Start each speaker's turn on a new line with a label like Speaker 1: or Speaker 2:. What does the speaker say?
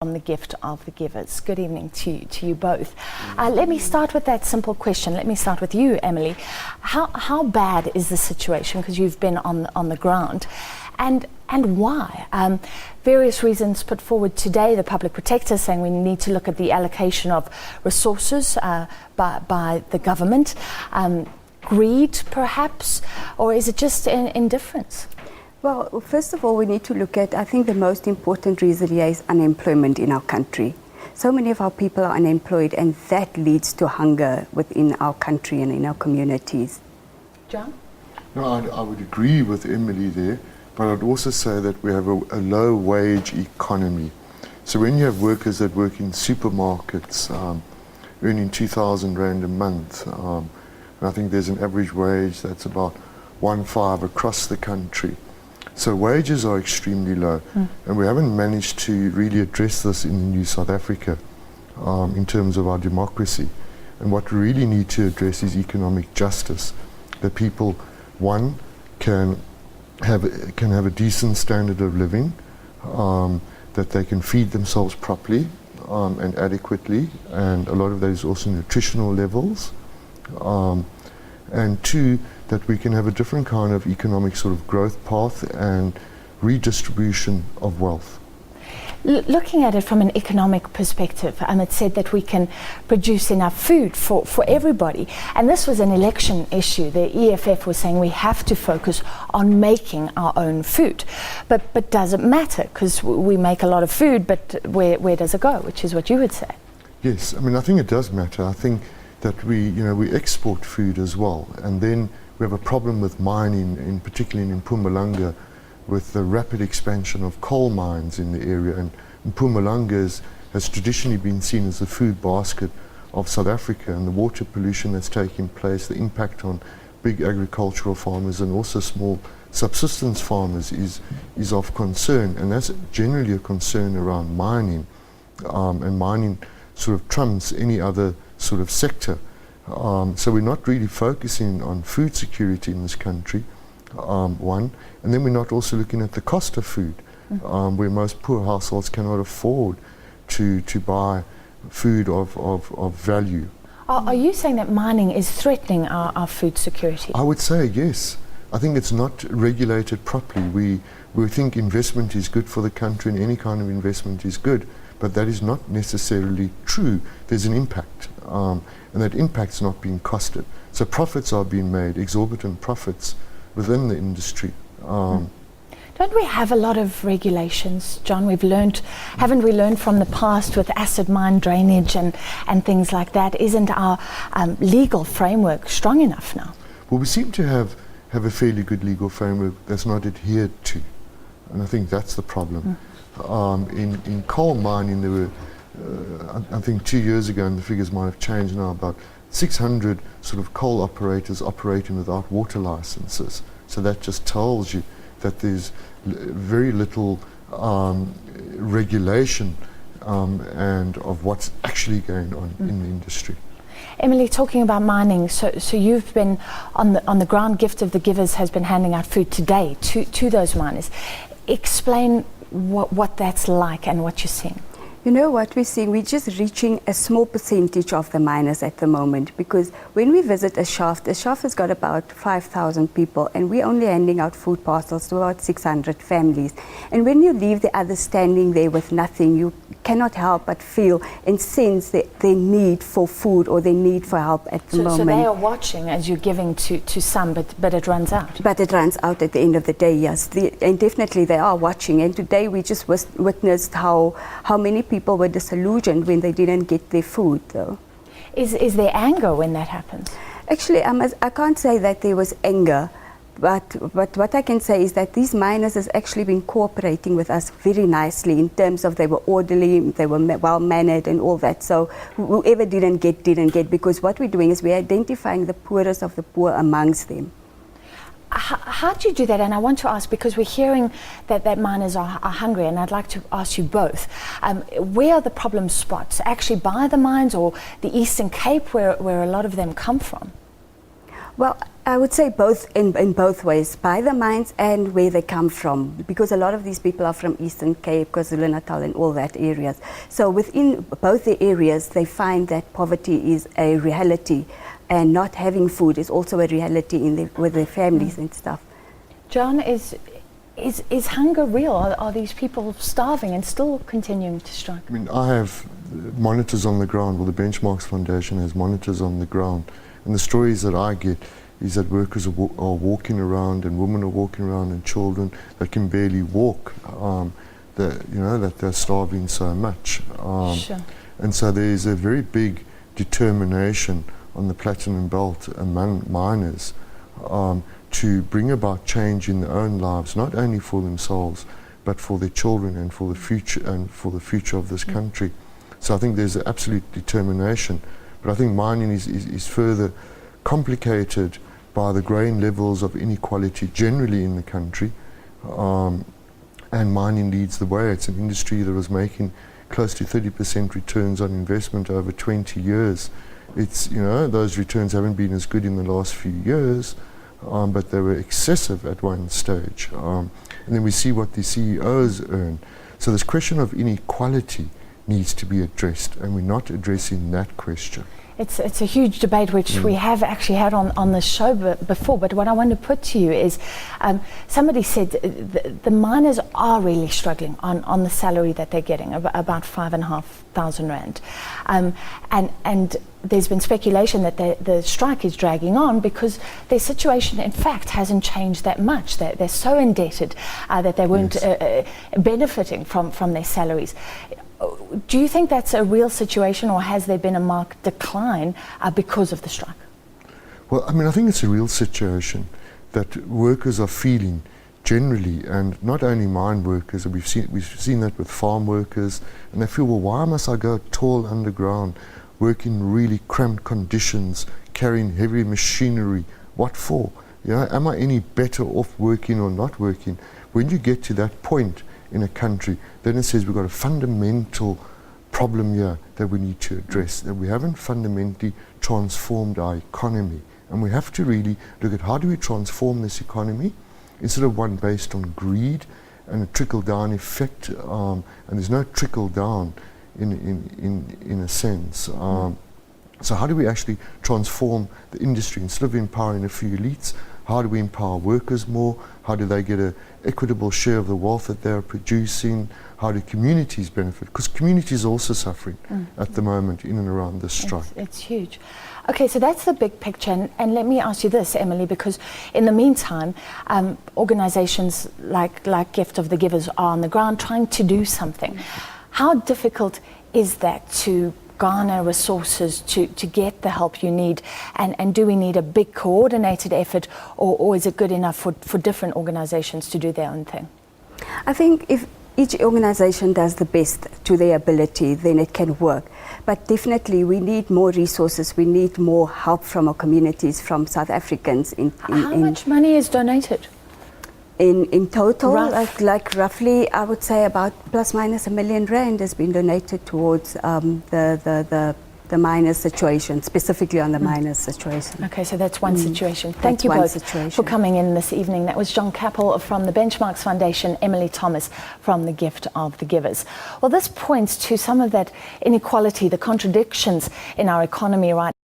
Speaker 1: From the gift of the givers. Good evening to you both. Let me start with that simple question. Let me start with you, Emily. How bad is the situation? Because you've been on the ground, and why? Various reasons put forward today. The public protector saying we need to look at the allocation of resources by the government. Greed, perhaps, or is it just indifference?
Speaker 2: Well, first of all, we need to look at, I think the most important reason here is unemployment in our country. So many of our people are unemployed, and that leads to hunger within our country and in our communities.
Speaker 1: John?
Speaker 3: No, I would agree with Emily there, but I'd also say that we have a low wage economy. So when you have workers that work in supermarkets earning 2,000 Rand a month, and I think there's an average wage that's about 1.5 across the country. So wages are extremely low, and we haven't managed to really address this in New South Africa in terms of our democracy. And what we really need to address is economic justice, that people, one, can have a decent standard of living, that they can feed themselves properly and adequately, and a lot of that is also nutritional levels, and two, that we can have a different kind of economic sort of growth path and redistribution of wealth.
Speaker 1: Looking at it from an economic perspective, it said that we can produce enough food for everybody. And this was an election issue. The EFF was saying we have to focus on making our own food. But does it matter? Because we make a lot of food, but where does it go? Which is what you would say.
Speaker 3: Yes, I mean, I think it does matter. I think that we export food as well. And then we have a problem with mining, particularly in Mpumalanga, with the rapid expansion of coal mines in the area. And Mpumalanga has traditionally been seen as the food basket of South Africa, and the water pollution that's taking place, the impact on big agricultural farmers and also small subsistence farmers is of concern. And that's generally a concern around mining, and mining sort of trumps any other sort of sector. So we're not really focusing on food security in this country, one, and then we're not also looking at the cost of food, where most poor households cannot afford to buy food of value.
Speaker 1: Are you saying that mining is threatening our food security?
Speaker 3: I would say yes. I think it's not regulated properly. We think investment is good for the country, and any kind of investment is good, but that is not necessarily true. There's an impact, and that impact's not being costed. So profits are being made, exorbitant profits within the industry.
Speaker 1: Don't we have a lot of regulations, John? Haven't we learned from the past with acid mine drainage and things like that? Isn't our legal framework strong enough now?
Speaker 3: Well, we seem to have a fairly good legal framework that's not adhered to, and I think that's the problem. In coal mining, there were, I think 2 years ago, and the figures might have changed now, about 600 sort of coal operators operating without water licenses. So that just tells you that there's very little regulation and of what's actually going on in the industry.
Speaker 1: Emily, talking about mining, so you've been on the ground. Gift of the Givers has been handing out food today to those miners. Explain what that's like and what you're seeing.
Speaker 2: You know what we're seeing? We're just reaching a small percentage of the miners at the moment, because when we visit a shaft has got about 5,000 people, and we're only handing out food parcels to about 600 families. And when you leave the others standing there with nothing, you cannot help but feel and sense their need for food or their need for help at the moment.
Speaker 1: So they are watching as you're giving to some, but it runs out.
Speaker 2: But it runs out at the end of the day, yes. And definitely they are watching. And today we just witnessed how many people were disillusioned when they didn't get their food, though.
Speaker 1: Is there anger when that happens?
Speaker 2: Actually, I can't say that there was anger, but what I can say is that these miners has actually been cooperating with us very nicely in terms of they were orderly, they were well mannered and all that. So whoever didn't get, because what we're doing is we're identifying the poorest of the poor amongst them.
Speaker 1: How do you do that? And I want to ask, because we're hearing that miners are hungry, and I'd like to ask you both, where are the problem spots? Actually by the mines, or the Eastern Cape, where a lot of them come from?
Speaker 2: Well, I would say both in both ways, by the mines and where they come from, because a lot of these people are from Eastern Cape, KwaZulu-Natal and all that areas. So within both the areas, they find that poverty is a reality, and not having food is also a reality with their families and stuff.
Speaker 1: John, is hunger real? Are these people starving and still continuing to strike?
Speaker 3: I mean, I have monitors on the ground. Well, the Benchmarks Foundation has monitors on the ground, and the stories that I get is that workers are walking around, and women are walking around, and children that can barely walk, that they're starving so much.
Speaker 1: Sure.
Speaker 3: And so there is a very big determination on the Platinum Belt among miners to bring about change in their own lives, not only for themselves, but for their children and for the future of this country. So I think there's an absolute determination. But I think mining is further complicated by the growing levels of inequality generally in the country, and mining leads the way. It's an industry that was making close to 30% returns on investment over 20 years. It's, those returns haven't been as good in the last few years, but they were excessive at one stage. And then we see what the CEOs earn. So this question of inequality needs to be addressed, and we're not addressing that question.
Speaker 1: It's a huge debate which we have actually had on the show before, but what I want to put to you is somebody said the miners are really struggling on the salary that they're getting, about 5,500 rand. And there's been speculation that the strike is dragging on because their situation in fact hasn't changed that much. They're so indebted that they weren't benefiting from their salaries. Do you think that's a real situation, or has there been a marked decline because of the strike?
Speaker 3: Well, I mean, I think it's a real situation that workers are feeling generally, and not only mine workers. We've seen that with farm workers, and they feel, well, why must I go tall underground, work in really cramped conditions, carrying heavy machinery? What for? Am I any better off working or not working? When you get to that point in a country, then it says we've got a fundamental problem here that we need to address, that we haven't fundamentally transformed our economy. And we have to really look at how do we transform this economy instead of one based on greed and a trickle-down effect, and there's no trickle-down in a sense. So how do we actually transform the industry? Instead of empowering a few elites, how do we empower workers more? How do they get an equitable share of the wealth that they're producing? How do communities benefit? Because communities are also suffering at the moment in and around this strike.
Speaker 1: It's huge. Okay, so that's the big picture. And let me ask you this, Emily, because in the meantime, organizations like Gift of the Givers are on the ground trying to do something. How difficult is that to garner resources to get the help you need, and do we need a big coordinated effort, or is it good enough for different organizations to do their own thing?
Speaker 2: I think if each organization does the best to their ability, then it can work. But definitely we need more resources, we need more help from our communities, from South Africans.
Speaker 1: How much money is donated?
Speaker 2: In total, like roughly, I would say about plus minus R1 million has been donated towards the miners' situation, specifically on the miners' situation.
Speaker 1: Okay, so that's one situation. Thank you both for coming in this evening. That was John Capel from the Benchmarks Foundation, Emily Thomas from the Gift of the Givers. Well, this points to some of that inequality, the contradictions in our economy right